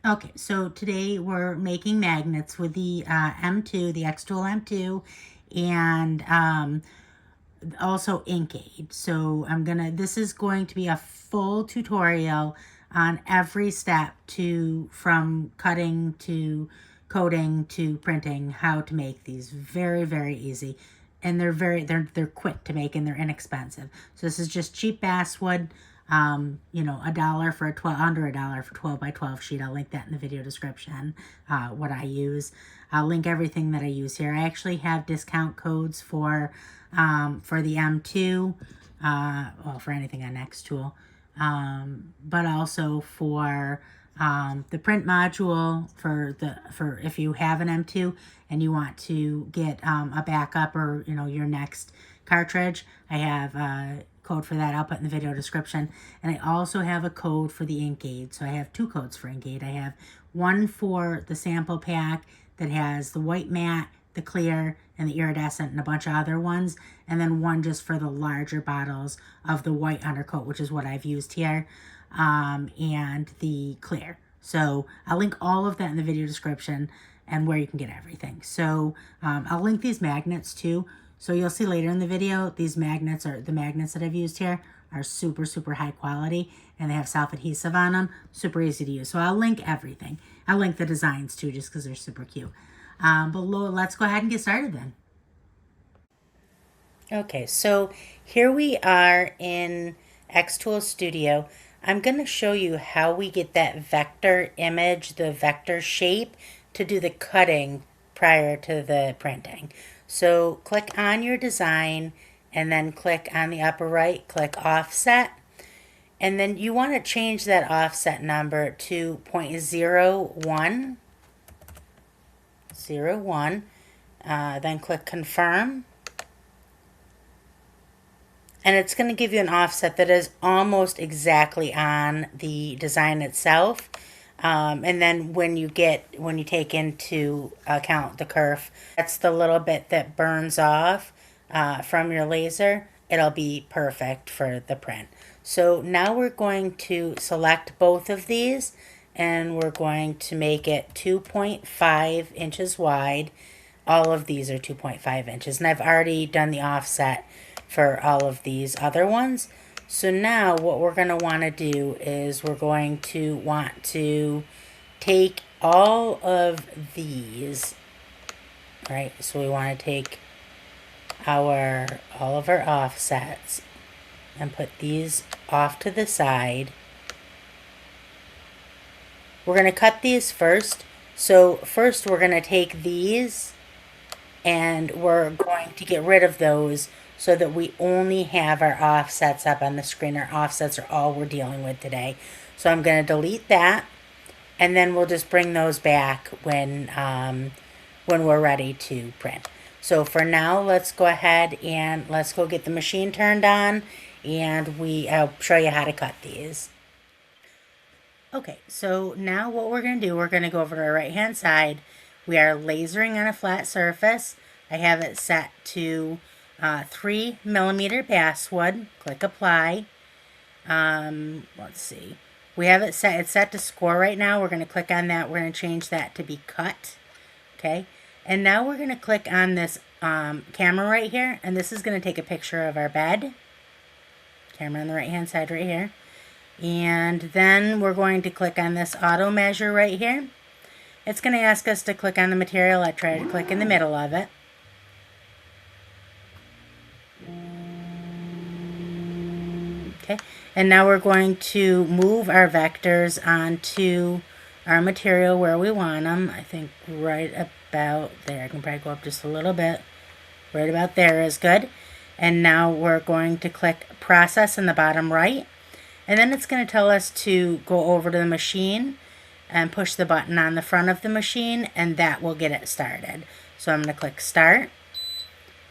Okay, so today we're making magnets with the M2, the XTool M2, and also InkAID. So this is going to be a full tutorial on every step from cutting to coding to printing, how to make these. Very, very easy. And they're quick to make and they're inexpensive. So this is just cheap basswood. $1 for under $1 for 12 by 12 sheet. I'll link that in the video description, what I use. I'll link everything that I use here. I actually have discount codes for the M2, well, for anything on XTool, but also for the print module for if you have an M2 and you want to get a backup or your next cartridge. I have a code for that. I'll put in the video description. And I also have a code for the InkAID. So I have two codes for InkAID. I have one for the sample pack that has the white matte, the clear, and the iridescent, and a bunch of other ones. And then one just for the larger bottles of the white undercoat, which is what I've used here, and the clear. So I'll link all of that in the video description and where you can get everything. So I'll link these magnets too. So you'll see later in the video, these magnets, or the magnets that I've used here, are super, super high quality, and they have self-adhesive on them, super easy to use. So I'll link everything. I'll link the designs too, just because they're super cute. But let's go ahead and get started then. Okay, so here we are in XTool Studio. I'm going to show you how we get that vector image, the vector shape, to do the cutting prior to the printing. So click on your design and then click on the upper right, click offset. And then you want to change that offset number to 0.01. Then click confirm. And it's going to give you an offset that is almost exactly on the design itself. And then when you take into account the kerf, that's the little bit that burns off from your laser, it'll be perfect for the print. So now we're going to select both of these and we're going to make it 2.5 inches wide. All of these are 2.5 inches, and I've already done the offset for all of these other ones. So now what we're going to want to do is we're going to want to take all of these, right? So we want to take all of our offsets and put these off to the side. We're going to cut these first. So first we're going to take these and we're going to get rid of those so that we only have our offsets up on the screen. Our offsets are all we're dealing with today. So I'm going to delete that, and then we'll just bring those back when we're ready to print. So for now, let's go ahead and let's go get the machine turned on, and I'll show you how to cut these. Okay, so now what we're going to do, we're going to go over to our right-hand side. We are lasering on a flat surface. I have it set to 3mm basswood. Click apply. Let's see. We have it set. It's set to score right now. We're going to click on that. We're going to change that to be cut. Okay. And now we're going to click on this camera right here. And this is going to take a picture of our bed. Camera on the right hand side right here. And then we're going to click on this auto measure right here. It's going to ask us to click on the material. I try to click in the middle of it. Okay, and now we're going to move our vectors onto our material where we want them. I think right about there. I can probably go up just a little bit. Right about there is good. And now we're going to click process in the bottom right. And then it's going to tell us to go over to the machine and push the button on the front of the machine, and that will get it started. So I'm going to click start.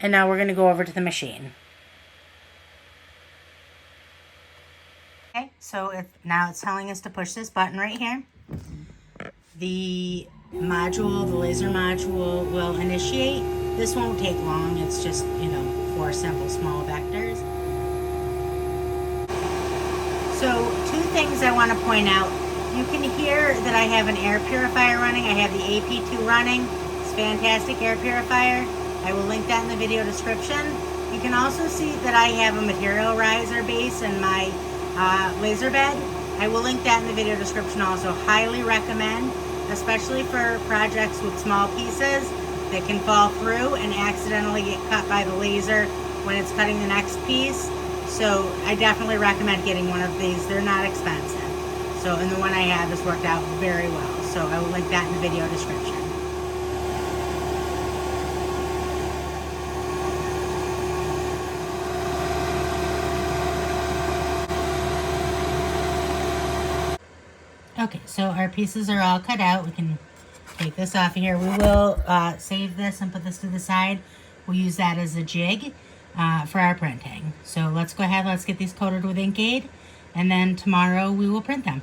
And now we're going to go over to the machine. Okay, so now it's telling us to push this button right here. The laser module will initiate. This won't take long. It's just, 4 simple small vectors. So 2 things I want to point out. You can hear that I have an air purifier running. I have the AP2 running. It's a fantastic air purifier. I will link that in the video description. You can also see that I have a material riser base in my laser bed. I will link that in the video description also. Highly recommend, especially for projects with small pieces that can fall through and accidentally get cut by the laser when it's cutting the next piece. So I definitely recommend getting one of these. They're not expensive. So, and the one I have has worked out very well. So I will link that in the video description. Okay, so our pieces are all cut out. We can take this off of here. We will save this and put this to the side. We'll use that as a jig for our printing. So let's go ahead, let's get these coated with InkAID, and then tomorrow we will print them.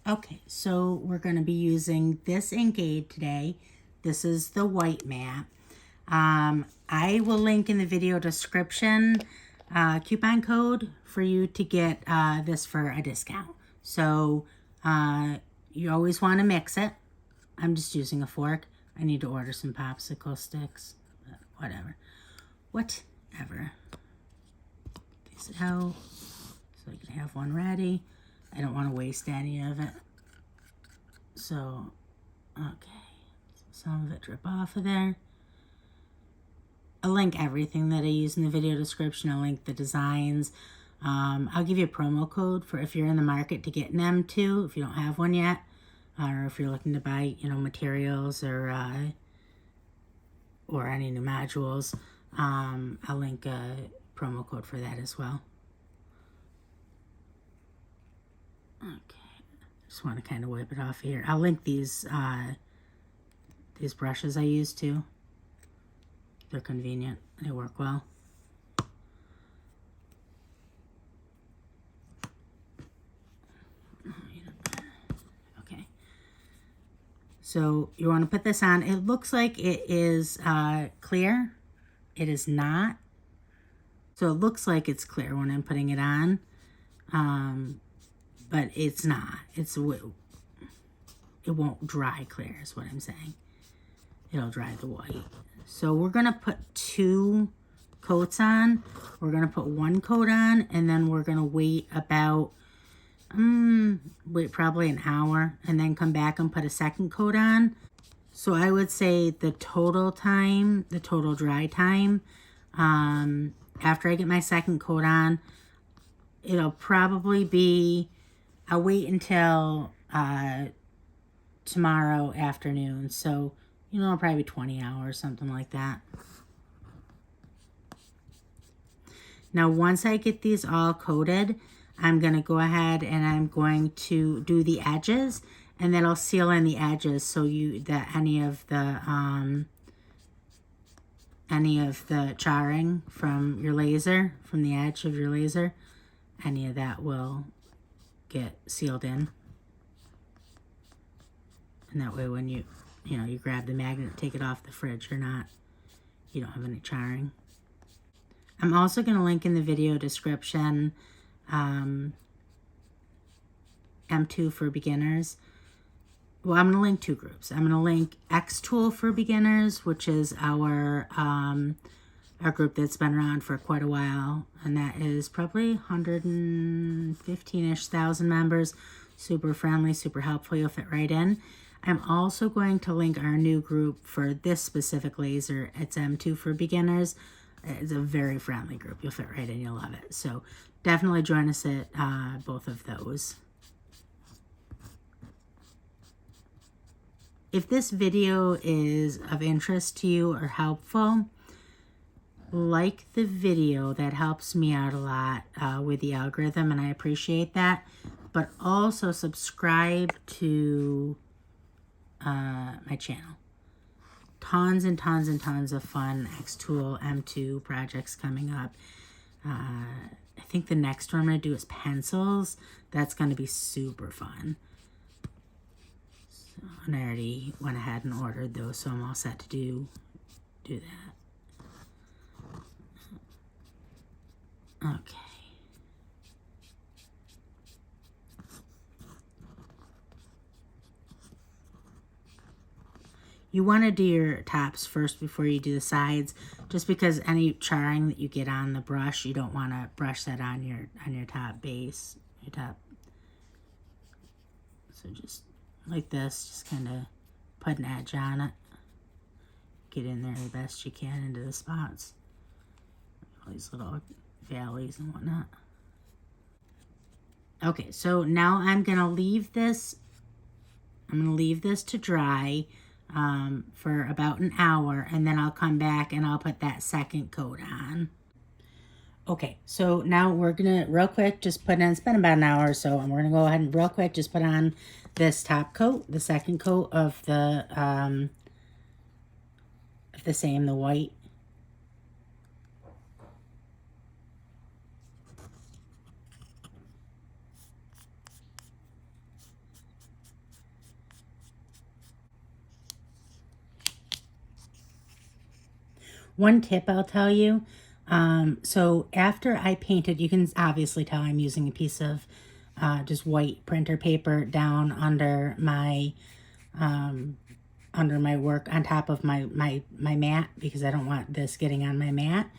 Okay, so we're going to be using this InkAID today. This is the white mat. I will link in the video description coupon code for you to get this for a discount. So you always want to mix it. I'm just using a fork. I need to order some popsicle sticks. Whatever. These out so I can have one ready. I don't want to waste any of it. So, okay. Some of it drip off of there. I'll link everything that I use in the video description. I'll link the designs. I'll give you a promo code for if you're in the market to get an M2, if you don't have one yet, or if you're looking to buy, you know, materials or any new modules. I'll link a promo code for that as well. Okay, just want to kind of wipe it off here. I'll link these brushes I use too. They're convenient. They work well. Okay. So you want to put this on. It looks like it is clear. It is not. So it looks like it's clear when I'm putting it on. But it's not. It won't dry clear is what I'm saying. It'll dry the white. So we're going to put 2 coats on. We're going to put 1 coat on, and then we're going to wait about, probably an hour, and then come back and put a 2nd coat on. So I would say the total dry time, after I get my 2nd coat on, it'll probably be, I'll wait until tomorrow afternoon. So, you know, probably 20 hours, something like that. Now, once I get these all coated, I'm going to go ahead and I'm going to do the edges, and then I'll seal in the edges so any of the charring from your laser, from the edge of your laser, any of that will get sealed in. And that way when you grab the magnet, take it off the fridge or not, you don't have any charring. I'm also going to link in the video description M2 for beginners. Well, I'm going to link 2 groups. I'm going to link XTool for beginners, which is our group that's been around for quite a while, and that is probably 115-ish thousand members. Super friendly, super helpful. You'll fit right in. I'm also going to link our new group for this specific laser. It's M2 for beginners. It's a very friendly group. You'll fit right in. You'll love it. So definitely join us at both of those. If this video is of interest to you or helpful, like the video. That helps me out a lot with the algorithm, and I appreciate that. But also subscribe to my channel. Tons and tons and tons of fun XTool M2 projects coming up. I think the next one I'm going to do is pencils. That's going to be super fun. So, and I already went ahead and ordered those, so I'm all set to do that. Okay. You want to do your tops first before you do the sides, just because any charring that you get on the brush, you don't want to brush that on your top base, your top. So just like this, just kind of put an edge on it. Get in there the best you can into the spots. All these little valleys and whatnot. Okay, so now I'm going to leave this. I'm going to leave this to dry for about an hour, and then I'll come back and I'll put that second coat on. Okay, so now we're going to real quick just put in, it's been about an hour or so, and we're going to go ahead and real quick just put on this top coat, the second coat of the same, the white. One tip I'll tell you, so after I painted, you can obviously tell I'm using a piece of just white printer paper down under my work, on top of my mat, because I don't want this getting on my mat.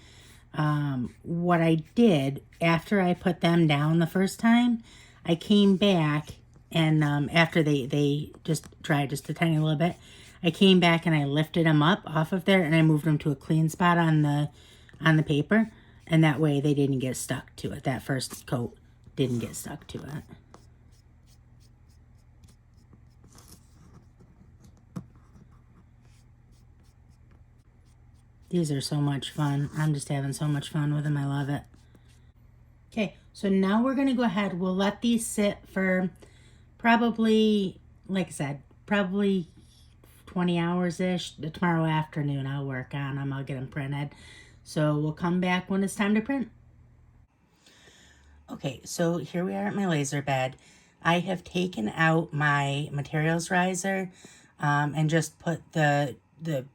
What I did after I put them down the first time, I came back and after they just dried just a tiny little bit, I came back and I lifted them up off of there and I moved them to a clean spot on the paper, and that way they didn't get stuck to it. That first coat didn't get stuck to it. These are so much fun. I'm just having so much fun with them. I love it. Okay, so now we're going to go ahead. We'll let these sit for probably, like I said, probably 20 hours-ish. Tomorrow afternoon I'll work on them. I'll get them printed. So we'll come back when it's time to print. Okay, so here we are at my laser bed. I have taken out my materials riser and just put the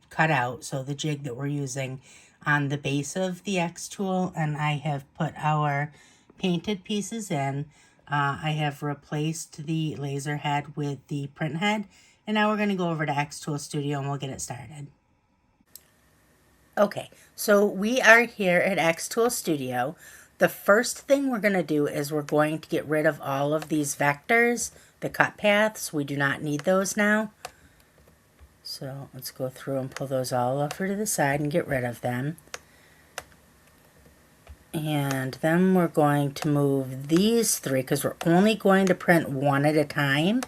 cutout, so the jig that we're using, on the base of the XTool, and I have put our painted pieces in. I have replaced the laser head with the print head, and now we're going to go over to XTool Studio and we'll get it started. Okay, so we are here at XTool Studio. The first thing we're going to do is we're going to get rid of all of these vectors, the cut paths. We do not need those now. So let's go through and pull those all over to the side and get rid of them. And then we're going to move these three, because we're only going to print one at a time.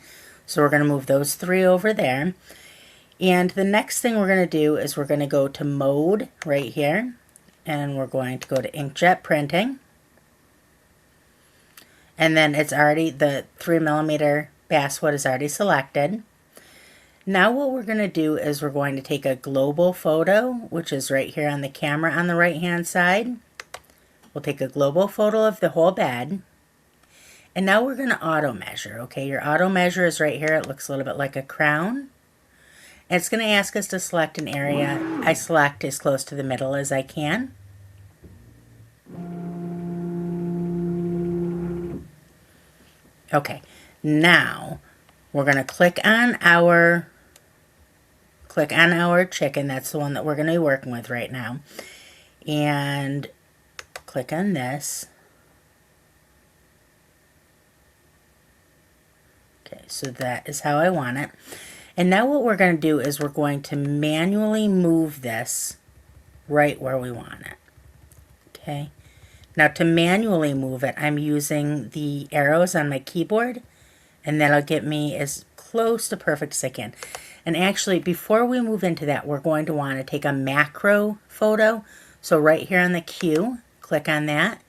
So we're going to move those three over there. And the next thing we're going to do is we're going to go to mode right here. And we're going to go to inkjet printing. And then it's already, the 3mm basswood is already selected. Now what we're going to do is we're going to take a global photo, which is right here on the camera on the right hand side. We'll take a global photo of the whole bed. And now we're going to auto measure. Okay, your auto measure is right here. It looks a little bit like a crown. And it's going to ask us to select an area. I select as close to the middle as I can. Okay, now we're going to click on our chicken. That's the one that we're going to be working with right now. And click on this. Okay, so that is how I want it. And now what we're going to do is we're going to manually move this right where we want it. Okay. Now to manually move it, I'm using the arrows on my keyboard, and that'll get me as close to perfect as I can. And actually, before we move into that, we're going to want to take a macro photo. So right here on the Q, click on that,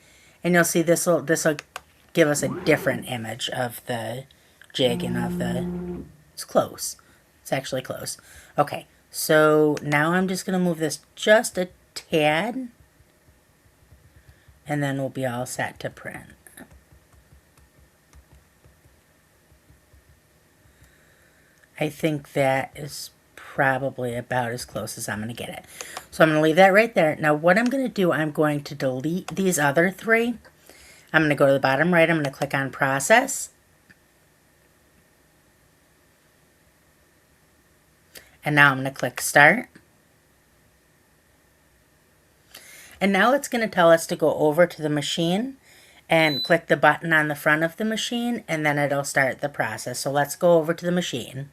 and you'll see this will give us a different image of the jig and of the, it's close. It's actually close. Okay, so now I'm just going to move this just a tad, and then we'll be all set to print. I think that is probably about as close as I'm going to get it. So I'm going to leave that right there. Now what I'm going to do, I'm going to delete these other three. I'm going to go to the bottom right. I'm going to click on Process. And now I'm going to click Start. And now it's going to tell us to go over to the machine and click the button on the front of the machine, and then it'll start the process. So let's go over to the machine.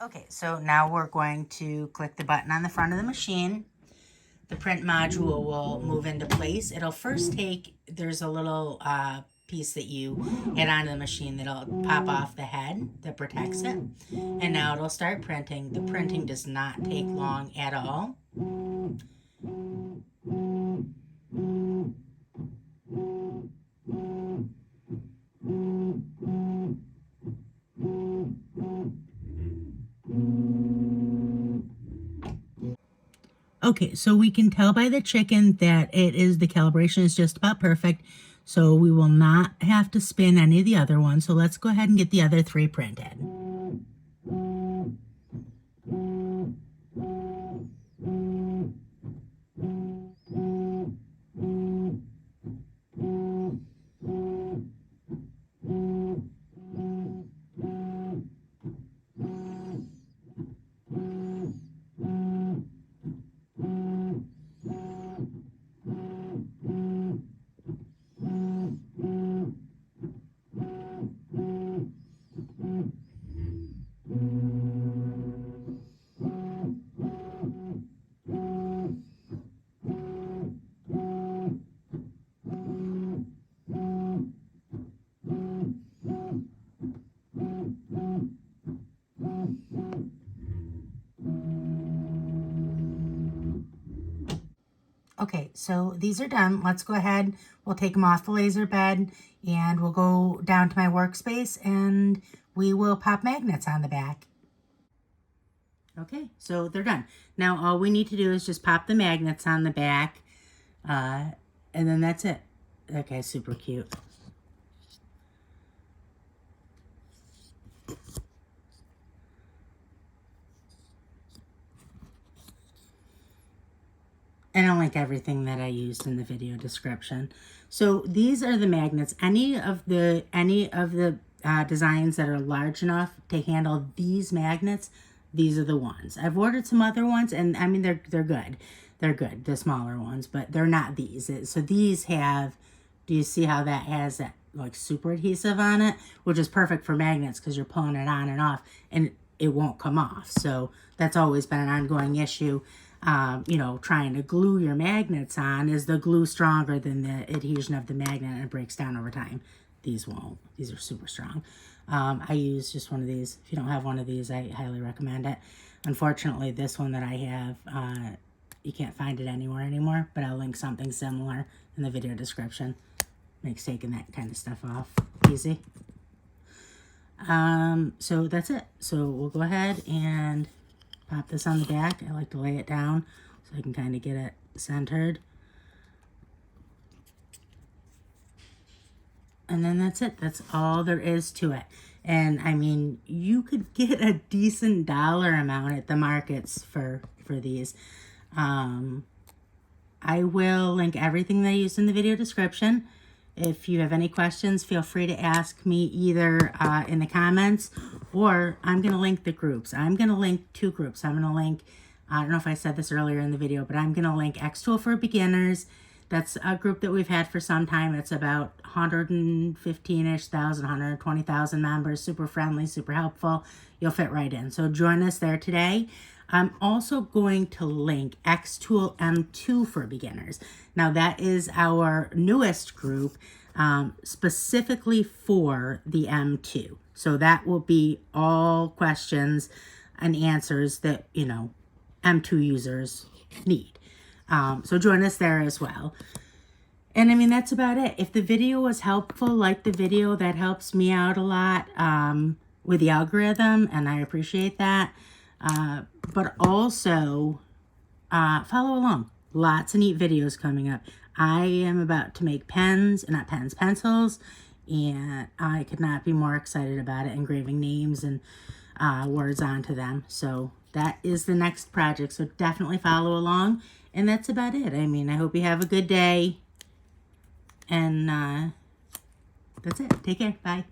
Okay, so now we're going to click the button on the front of the machine. The print module will move into place. It'll first take, there's a little piece that you add onto the machine that'll pop off the head that protects it. And now it'll start printing. The printing does not take long at all. Okay, so we can tell by the chicken that the calibration is just about perfect. So we will not have to spin any of the other ones. So let's go ahead and get the other 3 printed. Okay, so these are done. Let's go ahead. We'll take them off the laser bed and we'll go down to my workspace and we will pop magnets on the back. Okay, so they're done. Now all we need to do is just pop the magnets on the back and then that's it. Okay, super cute. And I'll link everything that I used in the video description. So these are the magnets. Any of the designs that are large enough to handle these magnets, these are the ones. I've ordered some other ones, and I mean they're good. They're good, the smaller ones, but they're not these. So these have. Do you see how that has that like super adhesive on it, which is perfect for magnets because you're pulling it on and off, and it won't come off. So that's always been an ongoing issue. You know, trying to glue your magnets on, is the glue stronger than the adhesion of the magnet and it breaks down over time. These won't. These are super strong. I use just one of these. If you don't have one of these, I highly recommend it. Unfortunately, this one that I have, you can't find it anywhere anymore, but I'll link something similar in the video description. Makes taking that kind of stuff off easy. So that's it. So we'll go ahead and pop this on the back. I like to lay it down so I can kind of get it centered. And then that's it. That's all there is to it. And I mean, you could get a decent dollar amount at the markets for these. I will link everything that I used in the video description. If you have any questions, feel free to ask me either in the comments, or I'm going to link the groups. I'm going to link 2 groups. I'm going to link, I don't know if I said this earlier in the video, but I'm going to link XTool for Beginners. That's a group that we've had for some time. It's about 115-ish thousand, 120,000 members, super friendly, super helpful. You'll fit right in. So join us there today. I'm also going to link XTool M2 for Beginners. Now that is our newest group specifically for the M2. So that will be all questions and answers that, you know, M2 users need. So join us there as well. And I mean, that's about it. If the video was helpful, like the video, that helps me out a lot with the algorithm, and I appreciate that. But also follow along. Lots of neat videos coming up. I am about to make pens, not pens, pencils, and I could not be more excited about it, engraving names and words onto them. So that is the next project. So definitely follow along. And that's about it. I mean, I hope you have a good day. And that's it. Take care. Bye.